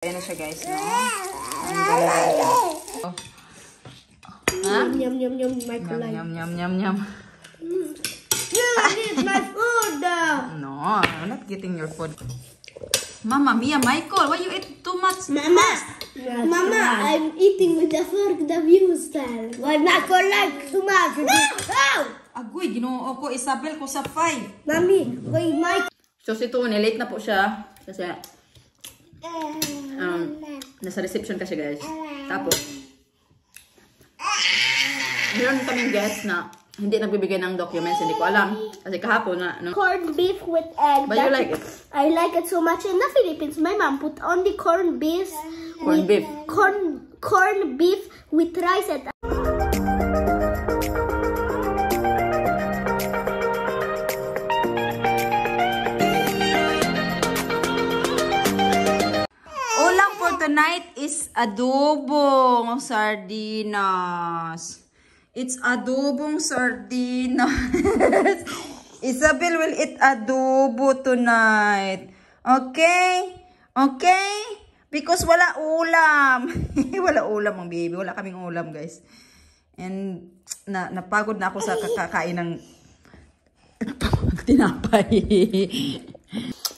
Ayan na siya guys, no? Ang ganda. Oh. Yum, yum, yum, Michael. Yum, yum, yum, yum. You eat my food! No, I'm not getting your food. Mama Mia, Michael, why you eat too much? Mama, I'm eating with the fork the view style. Why Michael like too much? No! Agoy, ginoo ko, Isabel ko sa 5. Mami, why Michael? So, ito, nilate na po siya. Kasi, nasa reception kasi guys. Tapos, meron kaming guest na hindi nagbibigay ng documents, hindi ko alam. Kasi kahapon na, no? Corned beef with egg. But you like it? I like it so much. In the Philippines, my mom put only corned beef. Corned beef. Corned beef with rice and ulam for tonight is adobong sardinas. It's adobong sardinas. Isabel will eat adobo tonight. Okay? Okay? Because wala ulam. Wala ulam ang baby. Wala kaming ulam, guys. And napagod na ako sa kakakain ng tinapay.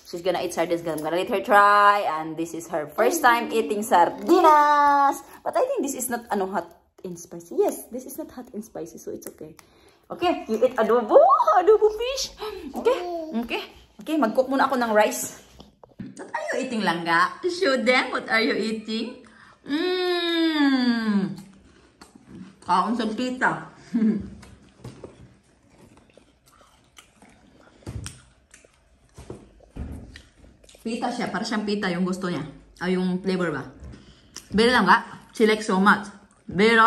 She's gonna eat sardines. I'm gonna let her try. And this is her first time eating sardinas. But I think this is not hot and spicy. Yes, this is not hot and spicy, so it's okay. Okay, you eat adobo. Adobo fish. Okay, okay. Okay, mag-cook muna ako ng rice. What are you eating, Langga? Show them what are you eating. Kaon sa tita. Pita siya, para siyang pita yung gusto niya. Ay, yung flavor ba? Pero lang ka, she likes so much. Pero,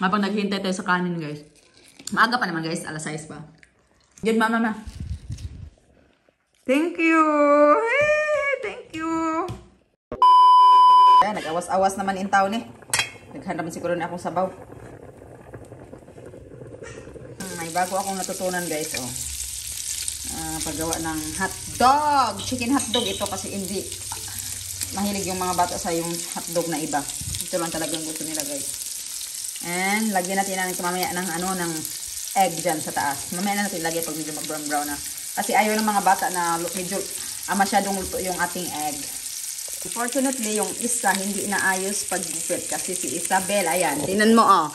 habang naghihintay tayo sa kanin, guys. Maaga pa naman, guys. Alas 6 pa. Good, mama. Thank you. Hey, thank you. Ayan, nag-awas-awas naman in town eh. Naghanap siguro na akong sabaw. May bago akong natutunan, guys. Oh. Paggawa ng hotdog. Chicken hotdog ito kasi hindi mahilig yung mga bata sa yung hotdog na iba. Ito lang talagang gusto nila, guys. And lagyan natin mamaya ng ng egg dyan sa taas. Mamaya na natin lagyan pag medyo mag-brown-brown na. Kasi ayaw ng mga bata na medyo masyadong luto yung ating egg. Unfortunately, yung isa hindi naayos pag-gupit kasi si Isabel, ayan, tingnan mo, oh.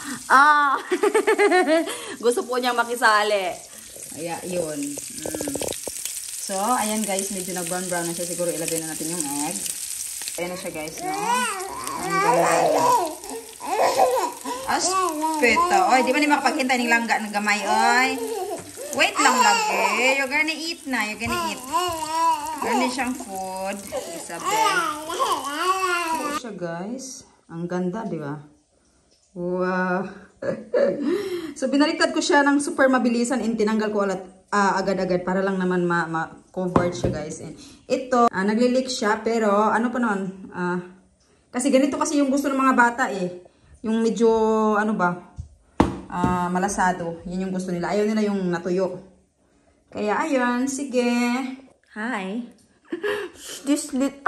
Gusto po niyang makisali. Ayan, yun. So, ayan guys, medyo nag-brown-brown na siya. Siguro ilagay na natin yung egg. Ayan na siya guys, no? Ang ganda. Aspeta. Oy, di ba ni makapaghintay ng langga ng gamay, oy? Wait lang lagi. You're gonna eat na. You're gonna eat. Ganda siyang food. Isabel. Ito siya guys. Ang ganda, di ba? Wow. So, binaliktad ko siya ng super mabilisan and tinanggal ko agad-agad para lang naman ma-covered siya guys. And ito, naglilik siya pero ano pa naman, kasi ganito kasi yung gusto ng mga bata eh. Yung medyo, malasado. Yan yung gusto nila. Ayaw nila yung natuyo. Kaya ayun, sige. Hi. This wait.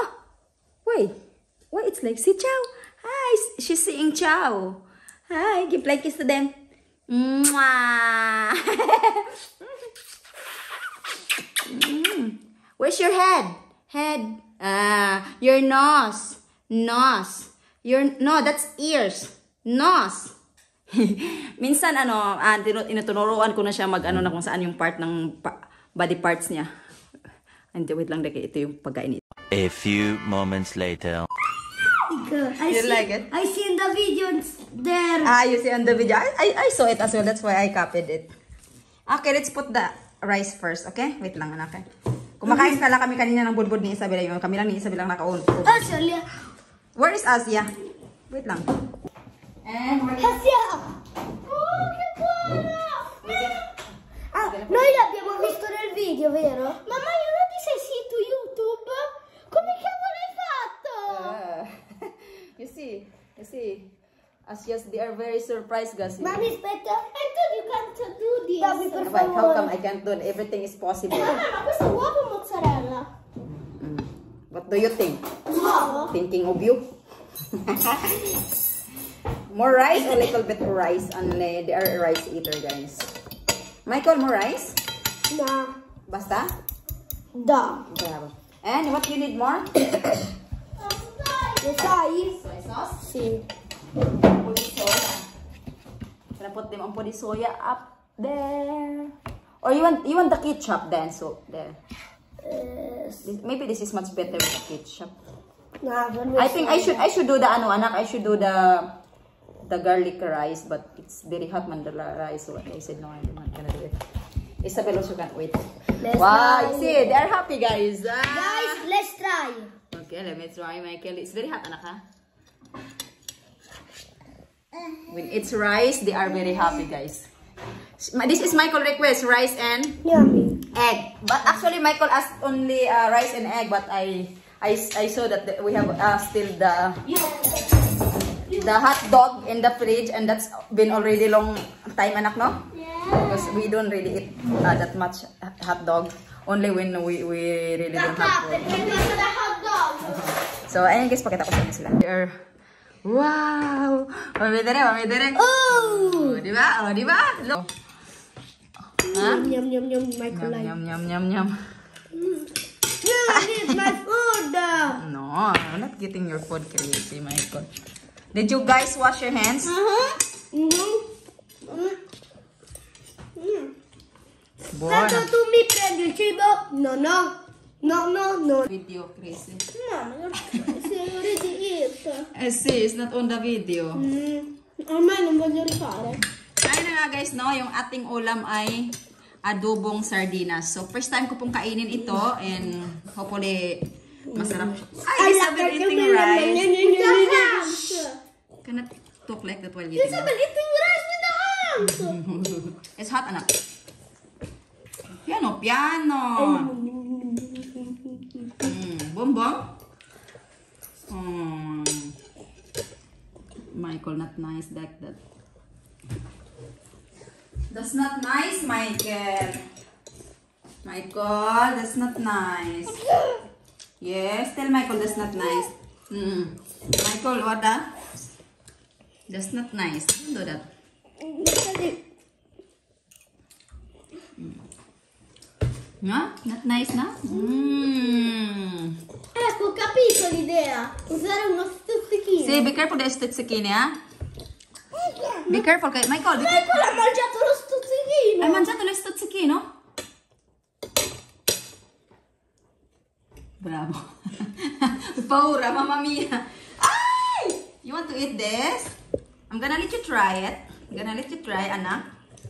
Why it's like si Chow? Hi, she's saying Chow. Hi, give like kiss to them. Mwah. Where's your head? Head. Your nose. Nose. No, that's ears. Nose. Minsan, tinutunuruan ko na siya na kung saan yung part ng body parts niya. And wait lang, ito yung pagkain nito. A few moments later. You like it? I see in the video there. You see on the video. I saw it as well. That's why I copied it. Okay, let's put the rice first. Okay? Wait lang, anak. Kumakain pala kami kanina ng budbud ni Isabel. Yung kami lang ni Isabel lang naka-on. Asia. Where is Asia? Wait lang. And Asia! Oh, che buona! Noi l'abbiamo visto nel video, vero? Mamma, io non ti sei su YouTube? Come cavolo hai fatto? You see. Asia's, they are very surprised, guys. Mommy, aspetta. I thought you can't do this. Dammi, per How come I can't do it? Everything is possible. Ma questo uovo mozzarella. What do you think? Wow. Thinking of you? More rice or little bit of rice? Only they are a rice eater, guys. Michael, more rice? Nah. Basta? Da. Bravo. And what you need more? Lo sai? Soy sauce? Sì. Pudi soya. Gonna put them on pudi soya up there. Or you want the ketchup then? So there. Maybe this is much better with the ketchup. Nah, I think I should do the ano anak. I should do the garlic rice, but it's very hot mandala rice. So I said no, I'm not gonna do it. Isabel also can't wait. Wow, you see, they're happy, guys. Guys, let's try. Okay, let me try, Michael. It's very hot, anak, ha? When it's rice, they are very happy, guys. This is Michael request, rice and Yummy. egg. But actually, Michael asked only rice and egg, but I saw that we have still the hot dog in the fridge, and that's been already long time, anak, no? Because we don't really eat that much hot dog. Only when we really don't have food. So, ayun guys, pakita ko sa inyo sila. Wow! Mami dere. Oh! Di ba? Oh, di ba? Look. Yum, yum, yum, yum, Michael. Yum. You need my food. No, I'm not getting your food crazy, Michael. Did you guys wash your hands? Buona. Tanto tu mi prendi il cibo? No. Video crazy. No, se volete eat. See, it's not on the video. Ormai non voglio rifare. Ayun na nga guys, no, yung ating ulam ay adobong sardinas. So, first time ko pong kainin ito and hopefully masarap. Ay, Isabel eating rice. Cannot talk like that while eating. Isabel eating rice with the hands. It's hot, anak. Piano. Bonbon. Michael, not nice like that. That's not nice, Michael. Michael, that's not nice. Yes, tell Michael that's not nice. Michael, what that? That's not nice. Don't do that. No? Not nice, no? Ecco, ho capito l'idea. Usare uno stuzzichino. See, be careful the stuzzichini, ha? Be careful, Michael. Be careful. Michael ha mangiato lo stuzzichino. Hai mangiato lo stuzzichino? Bravo. Paura, mamma mia. Ay! You want to eat this? I'm gonna let you try it. I'm gonna let you try, Anna.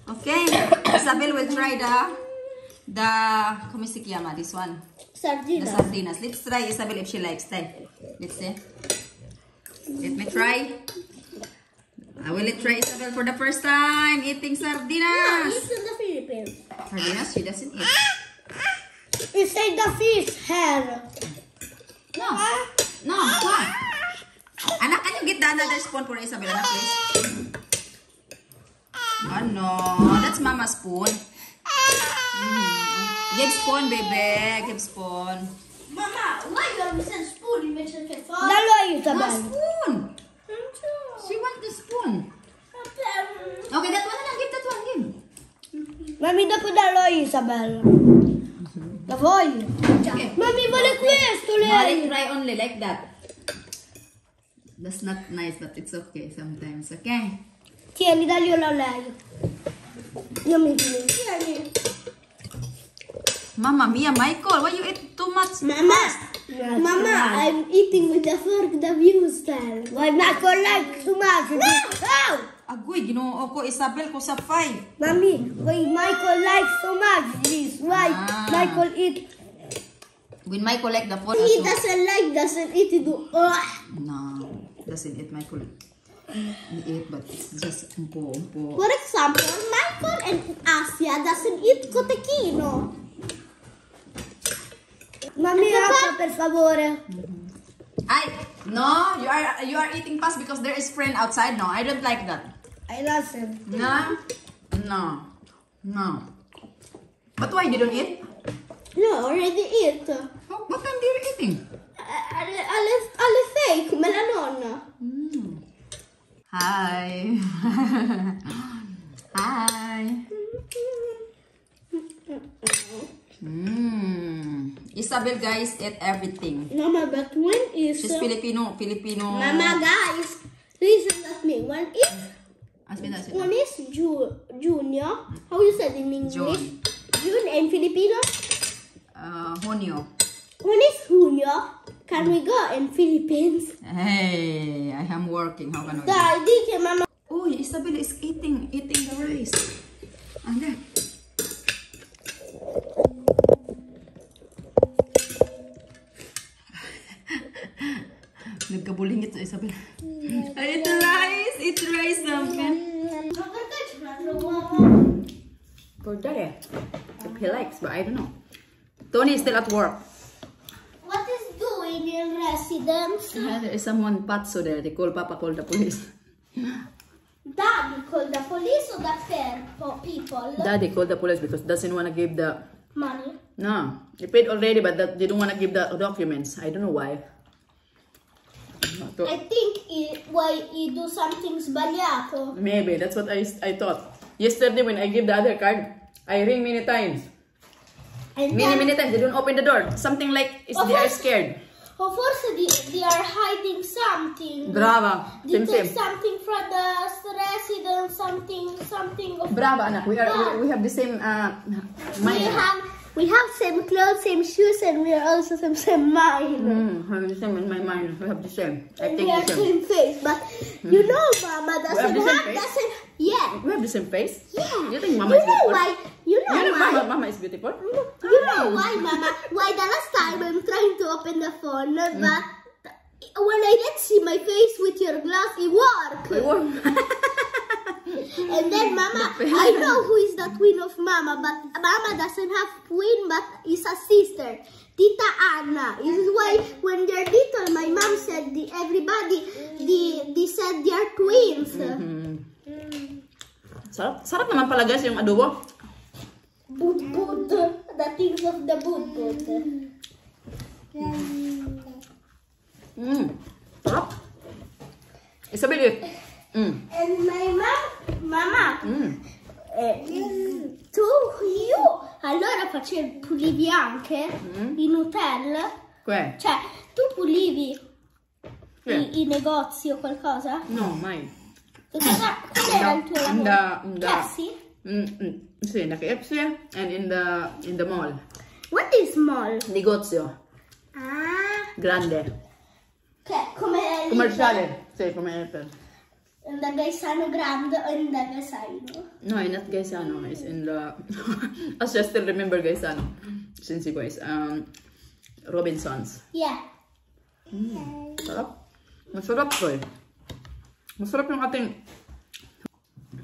Okay. Isabel will try come si chiama this one? Sardina. The sardinas. Let's try, Isabel, if she likes. Try. Let's see. Let me try. I will try Isabel for the first time eating No, sardinas. it's in the Philippines. Sardinas, she doesn't eat. It's in the fish hair. No. Why? Anak, can you get another spoon for Isabel, Anak, please? Oh no, that's Mama's spoon. Give spoon, baby. Give spoon. Mamma, why you have a spoon invece che fork? Dallo a No Isabel. spoon. She wants the spoon. Okay, that one, Anak. Give that one. Give. Mami, dopo dallo a Isabel. La voglio. Okay. Mami, vuole questo No, let's lei. try only like that. That's not nice, but it's okay sometimes, okay? Tieni, daglielo a lei. Io mi tieni. Mamma mia, Michael, why you eat too much? Mama, I'm eating with the fork the view style. Why Michael likes too much? No! Agoy, ginoo ko, Isabel ko sa 5. Mommy, why Michael likes so much this? Why Michael eat? When Michael like the food, He doesn't eat it. no, doesn't eat Michael. He eat, but it's just umpo. For example, Michael and Asia doesn't eat cotechino. Mami, acqua per favore. No, you are eating fast because there is friend outside. No, I don't like that. I love him. No. But why you don't eat? No, already eat. What time do you eating? Isabel, guys, eat everything. Mama, but when is... She's Filipino. Mama, guys, listen at me. When is... When is Junior? How you said in English? June and Filipino? Junio. When is Junio? Can we go in Philippines? Hey, I am working. How can I? Daddy, Mama. Oh, Isabel is eating the rice. Ano? Nagkabulingit sa Isabel. Eat rice naman. For Daddy. If he likes, but I don't know. Tony is still at work. What is doing in residence? There is someone patso there. They call Papa, call the police. Daddy called the police or the fair for people? Daddy called the police because doesn't want to give the Money. No, they paid already, but they don't want to give the documents. I don't know why. I think why he do something sbagliato. Maybe that's what I thought. Yesterday when I gave the other card, I ring many times. And Many times they don't open the door. Something like they are scared. Of course, they are hiding something. Brava. They Same. take something from the resident, something of. Brava, anak. We have the same mind. We have same clothes, same shoes, and we are also same mind. I have the same in my mind. We have the same. I And think we are the same. same face, but you know, Mama doesn't the same have face? doesn't. Yeah. We have the same face. Yeah. You think Mama You is know beautiful? why? You know You think why? Mama is beautiful? You know why, Mama? Why the last time I'm trying to open the phone, but when I didn't see my face with your glass, it worked. And then, Mama, I know who is the twin of Mama, but Mama doesn't have twin, but is a sister. Tita Anna. This is why when they're little, my mom said everybody they said they are twins. Sarap naman pala guys yung adobo. Bud, the things of the bud. Sarap. Isabel. And my Mama, tu io allora facevo pulivi anche in hotel, cioè tu pulivi i negozi o qualcosa? No, mai. Qual era il tuo lavoro? Cassi? Sì, in the KFC and in the mall. What is mall? Negozio. Ah, Grande. che come Commerciale. Sì, come Apple. in the Gaisano Grande o in the Gaisano? No, not Gaisano. It's in the... As I still remember Gaisano. Since you guys. Robinsons. Yeah. Sarap. Masarap ko eh. Masarap yung ating...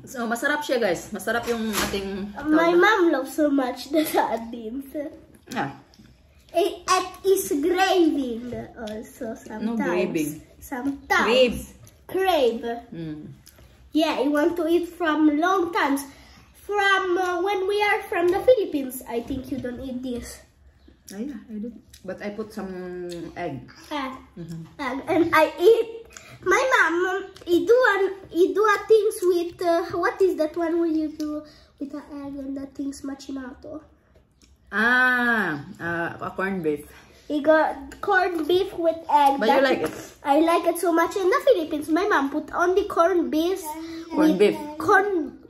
So, masarap siya guys. Masarap yung ating... My mom loves so much the sardines. Yeah. It is graving also sometimes. No graving. Sometimes. Crave. Crave. Yeah, I want to eat from long times. From when we are from the Philippines, I think you don't eat this. Oh, yeah, I did. But I put some egg. And I eat. My mom, he do a things with what is that one when you do with the egg and the things macinato? A corned beef. He got corned beef with egg. But you like it? I like it so much. In the Philippines, my mom put only corned beef. Corned beef.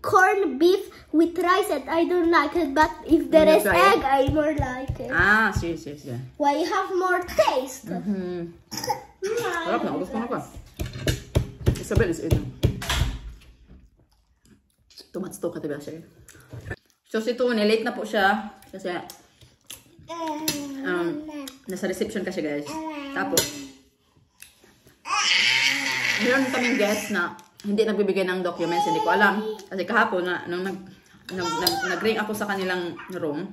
Corned beef with rice, and I don't like it. But if there is egg, I more like it. Yes. Why you have more taste? Sarap na. Gusto ko na pa. Isabel is eating. Tumatsto ka diba siya? So si Tony, late na po siya. Kasi nasa reception kasi guys. Tapos meron kaming guest na hindi nagbibigay ng documents. Hindi ko alam. Kasi kahapon na nung nag-ring ako sa kanilang room.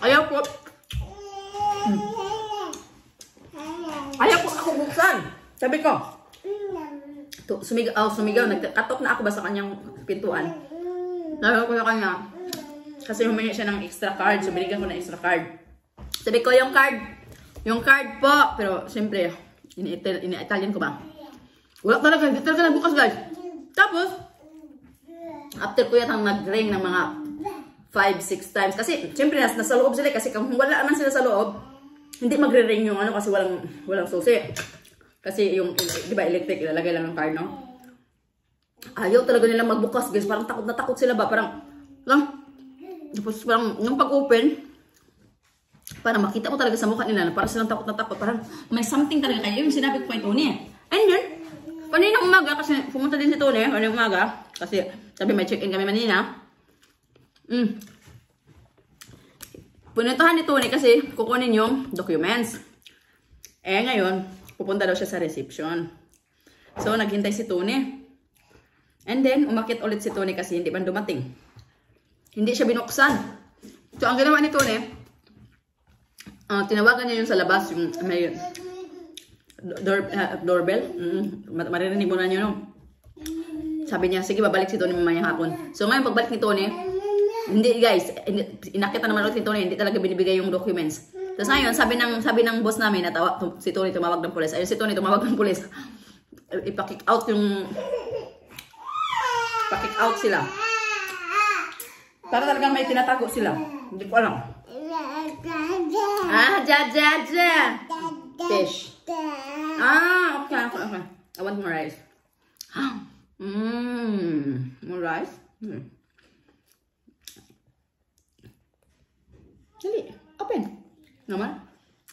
Ayaw ko ako buksan. Sabi ko sumigaw. Nagkatok na ako ba sa kanyang pintuan. Sabi ko sa kanya kasi humingi siya ng extra card. So binigyan ko ng extra card. Sabi ko yung card po. Pero siyempre ini-Italian ko ba? Wala talaga. Hindi talaga nagbukas guys. Tapos after ko yatang nag-ring ng mga 5-6 times. Kasi siyempre nasa loob sila. Kasi kung wala naman sila sa loob, hindi magre-ring yung ano kasi walang susi. Kasi yung, di ba, electric, ilalagay lang ng car, no? Ayaw talaga nilang magbukas, guys. Parang takot na takot sila ba? Parang, tapos parang, yung pag-open, parang makita mo talaga sa mukha nila, parang silang takot na takot. Parang, may something talaga kayo. Yung sinabi ko kay Tony. And then, kanina umaga, kasi pumunta din si Tony, kanina umaga, kasi sabi may check-in kami manina. Pununtahan ni Tony kasi kukunin yung documents. Eh ngayon, pupunta daw siya sa reception. So, naghintay si Tony. And then, umakit ulit si Tony kasi hindi man dumating. Hindi siya binuksan. So, ang ginawa ni Tony, tinawagan niya yung sa labas, yung may doorbell. Maririnig mo na niyo, no? Sabi niya, sige, babalik si Tony mamayang hapon. So, ngayon, pagbalik ni Tony, hindi guys, inakita naman ulit ni Tony, hindi talaga binibigay yung documents. Tapos ngayon, sabi ng boss namin, si Tony tumawag ng pulis. Ayun, si Tony tumawag ng pulis. Ipa-kick out pa-kick out sila. Para talagang may tinatago sila. Hindi ko alam. Jaja. Fish. Okay. I want more rice. More rice? Dali, open. Naman?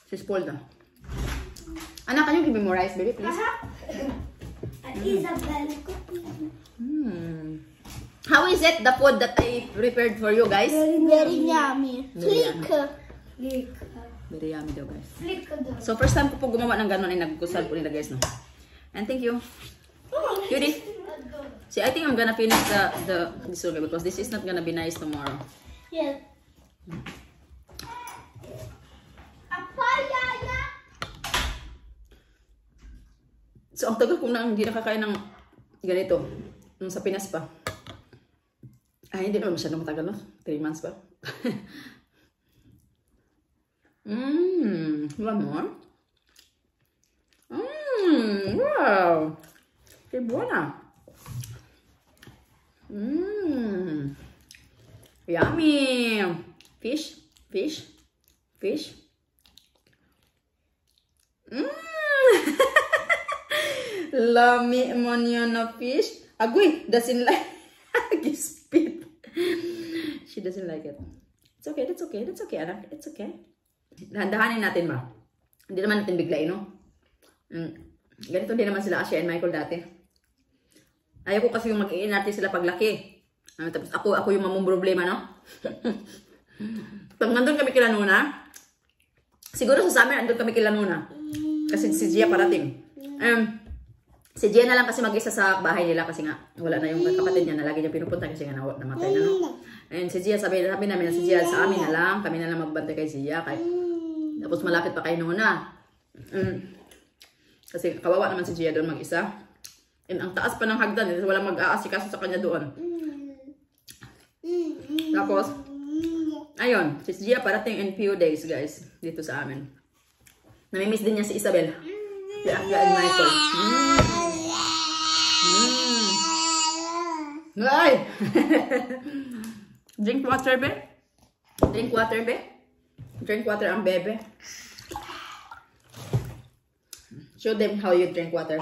She's spoiled na. Anak, can you give me more rice, baby, please? Isabel. How is it, the food that I prepared for you, guys? Very yummy. Very Flick. Very yummy daw, guys. Flick daw. So, first time ko po gumawa ng gano'n ay nagkusal po nila, guys, no? And thank you. Cutie. See, I think I'm gonna finish this one because this is not gonna be nice tomorrow. Yes. So, ang tagal ko na hindi nakakain ng ganito. Nung sa Pinas pa. Ay, hindi naman masyadong matagal, no? 3 months pa. One more? Wow! Que buena! Yummy! Fish? Lami mo niya na fish. Agoy, doesn't like spit. She doesn't like it. It's okay, that's okay, anak. It's okay. Dahan-dahanin natin ba? Hindi naman natin biglain, no? Ganito din naman sila Asya and Michael dati. Ayaw ko kasi yung mag-iinarte sila paglaki. Tapos ako yung mamumroblema, no? Pag nandun kami kila Nuna, siguro sa summer nandun kami kila Nuna. Kasi si Gia parating. Si Gia na lang kasi mag-isa sa bahay nila kasi nga wala na yung kapatid niya na lagi niya pinupunta kasi nga namatay na, no? And si Gia, sabi namin na si Gia sa amin na lang, kami na lang magbantay kay Gia. Tapos malapit pa kay Nuna. Kasi kawawa naman si Gia doon mag-isa. And ang taas pa ng hagdan, walang mag-aasikaso sa kanya doon. Tapos, ayun, si Gia parating in few days, guys, dito sa amin. Namimiss din niya si Isabel. Si Akya and Michael. Ay! Drink water, be? Drink water, be? Drink water ang bebe. Show them how you drink water.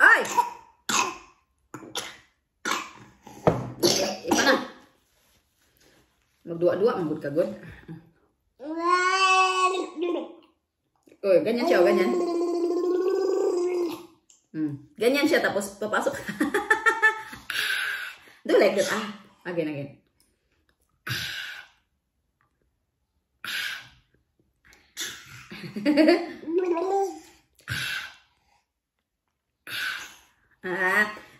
Ay! Ipa na. Magdua-dua, magud kagod. Uy, ganyan siya, ganyan. Ganyan siya, tapos papasok. Do like that. Again.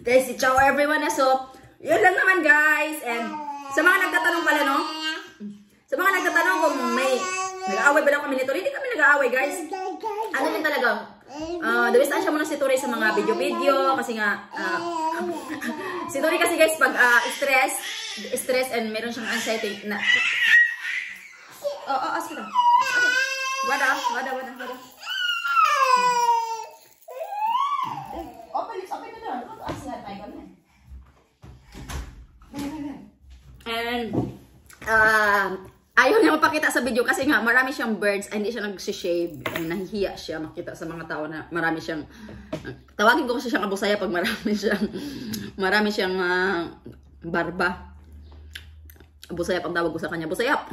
Guys, ciao everyone. So, yun lang naman, guys. And sa mga nagtatanong pala, no? Sa mga nagtatanong kung may nag-aaway ba daw kami ni Tori, hindi kami nag-aaway, guys. Ano din talaga? Dawistansya muna si Tori sa mga video-video kasi nga si Tori kasi, guys, pag stress and meron siyang anxiety na ask kita. Wada. Open the door. Ask that Michael. ayaw niya mapakita sa video kasi nga marami siyang birds, hindi siya nag-shave. Nahihiya siya makita sa mga tao na marami siyang, tawagin ko kasi siyang abusaya pag marami siyang barba. Abusayap ang tawag ko sa kanya. Busayap!